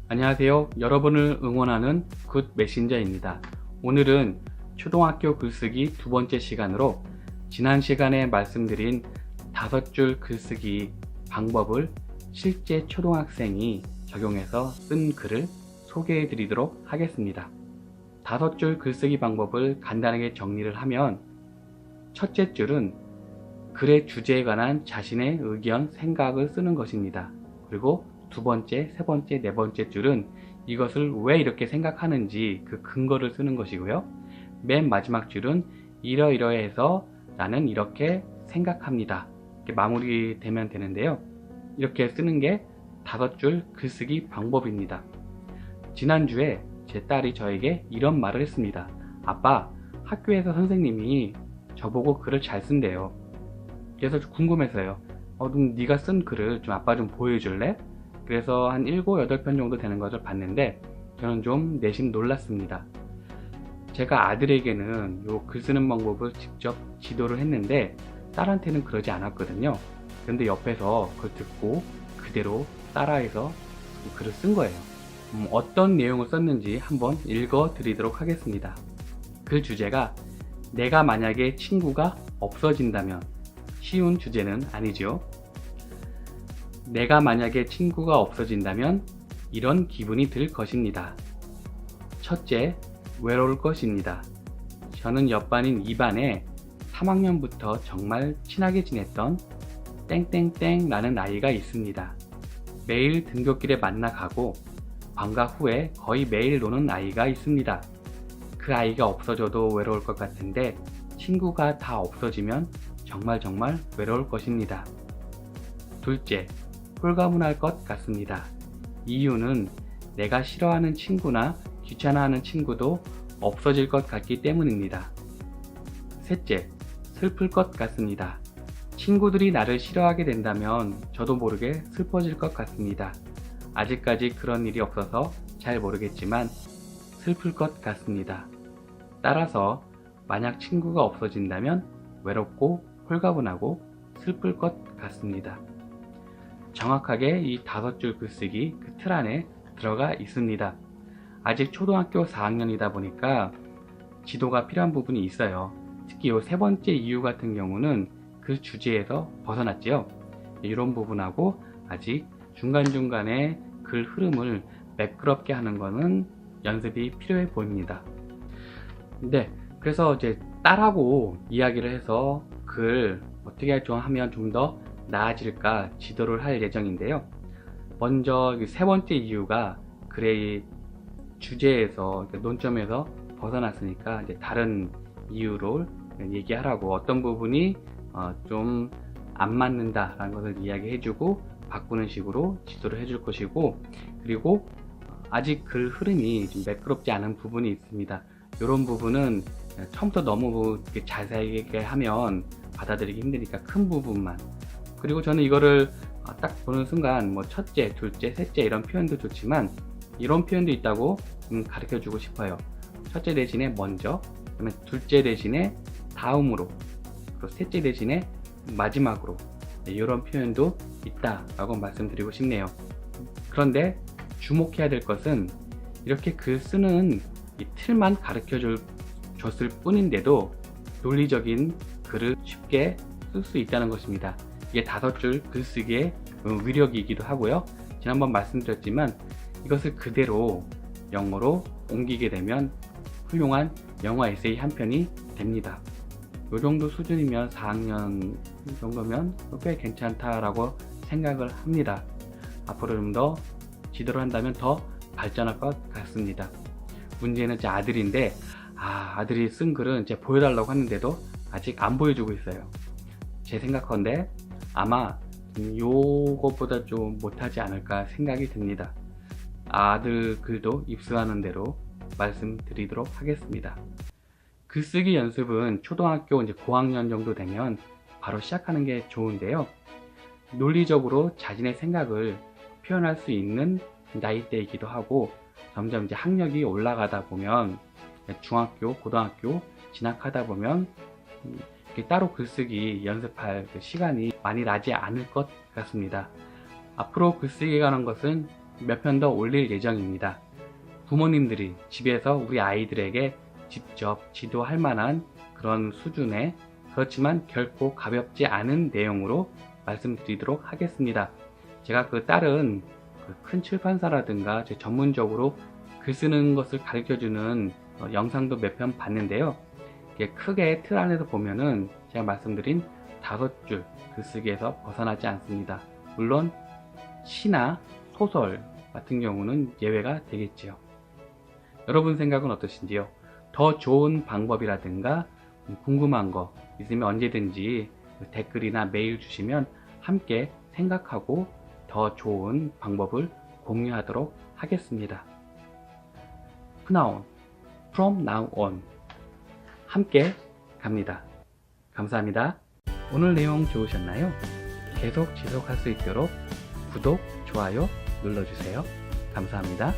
안녕하세요. 여러분을 응원하는 굿 메신저입니다. 오늘은 초등학교 글쓰기 두 번째 시간으로 지난 시간에 말씀드린 5줄 글쓰기 방법을 실제 초등학생이 적용해서 쓴 글을 소개해 드리도록 하겠습니다. 5줄 글쓰기 방법을 간단하게 정리를 하면 첫째 줄은 글의 주제에 관한 자신의 의견, 생각을 쓰는 것입니다. 그리고 두 번째, 세 번째, 네 번째 줄은 이것을 왜 이렇게 생각하는지 그 근거를 쓰는 것이고요. 맨 마지막 줄은 이러이러해서 나는 이렇게 생각합니다. 이렇게 마무리되면 되는데요. 이렇게 쓰는 게 5줄 글쓰기 방법입니다. 지난주에 제 딸이 저에게 이런 말을 했습니다. 아빠, 학교에서 선생님이 저보고 글을 잘 쓴대요. 그래서 궁금해서요. 그럼 네가 쓴 글을 좀 아빠 좀 보여줄래? 그래서 한 7, 8편 정도 되는 것을 봤는데 저는 좀 내심 놀랐습니다. 제가 아들에게는 요 글 쓰는 방법을 직접 지도를 했는데 딸한테는 그러지 않았거든요. 그런데 옆에서 그걸 듣고 그대로 따라해서 글을 쓴 거예요. 어떤 내용을 썼는지 한번 읽어 드리도록 하겠습니다. 글 주제가 내가 만약에 친구가 없어진다면, 쉬운 주제는 아니죠. 내가 만약에 친구가 없어진다면 이런 기분이 들 것입니다. 첫째, 외로울 것입니다. 저는 옆반인 2반에 3학년부터 정말 친하게 지냈던 땡땡땡 라는 아이가 있습니다. 매일 등굣길에 만나 가고 방과 후에 거의 매일 노는 아이가 있습니다. 그 아이가 없어져도 외로울 것 같은데 친구가 다 없어지면 정말 외로울 것입니다. 둘째, 홀가분할 것 같습니다. 이유는 내가 싫어하는 친구나 귀찮아하는 친구도 없어질 것 같기 때문입니다. 셋째, 슬플 것 같습니다. 친구들이 나를 싫어하게 된다면 저도 모르게 슬퍼질 것 같습니다. 아직까지 그런 일이 없어서 잘 모르겠지만 슬플 것 같습니다. 따라서 만약 친구가 없어진다면 외롭고 홀가분하고 슬플 것 같습니다. 정확하게 이 5줄 글쓰기 그 틀 안에 들어가 있습니다. 아직 초등학교 4학년이다 보니까 지도가 필요한 부분이 있어요. 특히 이 세 번째 이유 같은 경우는 그 주제에서 벗어났지요. 이런 부분하고 아직 중간중간에 글 흐름을 매끄럽게 하는 것은 연습이 필요해 보입니다. 네, 그래서 이제 딸하고 이야기를 해서 글 어떻게 하면 좀 더 나아질까 지도를 할 예정인데요. 먼저 세 번째 이유가 글의 주제에서, 논점에서 벗어났으니까 이제 다른 이유로 얘기하라고, 어떤 부분이 좀 안 맞는다라는 것을 이야기해주고 바꾸는 식으로 지도를 해줄 것이고, 그리고 아직 글 흐름이 좀 매끄럽지 않은 부분이 있습니다. 이런 부분은 처음부터 너무 자세하게 하면 받아들이기 힘드니까 큰 부분만. 그리고 저는 이거를 딱 보는 순간 첫째, 둘째, 셋째 이런 표현도 좋지만 이런 표현도 있다고 가르쳐 주고 싶어요. 첫째 대신에 먼저, 그다음에 둘째 대신에 다음으로, 그리고 셋째 대신에 마지막으로, 이런 표현도 있다라고 말씀드리고 싶네요. 그런데 주목해야 될 것은 이렇게 글 쓰는 이 틀만 가르쳐 줬을 뿐인데도 논리적인 글을 쉽게 쓸 수 있다는 것입니다. 이게 5줄 글쓰기의 위력이기도 하고요. 지난번 말씀드렸지만 이것을 그대로 영어로 옮기게 되면 훌륭한 영어 에세이 한 편이 됩니다. 이 정도 수준이면 4학년 정도면 꽤 괜찮다라고 생각을 합니다. 앞으로 좀 더 지도를 한다면 더 발전할 것 같습니다. 문제는 제 아들인데 아들이 쓴 글은 이제 보여달라고 하는데도 아직 안 보여주고 있어요. 제 생각컨대 아마 요것보다 좀 못하지 않을까 생각이 듭니다. 아들 글도 입수하는 대로 말씀드리도록 하겠습니다. 글쓰기 연습은 초등학교 이제 고학년 정도 되면 바로 시작하는 게 좋은데요. 논리적으로 자신의 생각을 표현할 수 있는 나이대이기도 하고, 점점 이제 학력이 올라가다 보면 중학교, 고등학교 진학하다 보면 따로 글쓰기 연습할 시간이 많이 나지 않을 것 같습니다. 앞으로 글쓰기가 하는 것은 몇 편 더 올릴 예정입니다. 부모님들이 집에서 우리 아이들에게 직접 지도할 만한 그런 수준의, 그렇지만 결코 가볍지 않은 내용으로 말씀드리도록 하겠습니다. 제가 그 다른 큰 출판사라든가 전문적으로 글 쓰는 것을 가르쳐주는 영상도 몇 편 봤는데요. 크게 틀 안에서 보면은 제가 말씀드린 5줄 글쓰기에서 벗어나지 않습니다. 물론 시나 소설 같은 경우는 예외가 되겠지요. 여러분 생각은 어떠신지요? 더 좋은 방법이라든가 궁금한 거 있으면 언제든지 댓글이나 메일 주시면 함께 생각하고 더 좋은 방법을 공유하도록 하겠습니다. 푸나온, From Now On 함께 갑니다. 감사합니다. 오늘 내용 좋으셨나요? 계속 지속할 수 있도록 구독, 좋아요 눌러주세요. 감사합니다.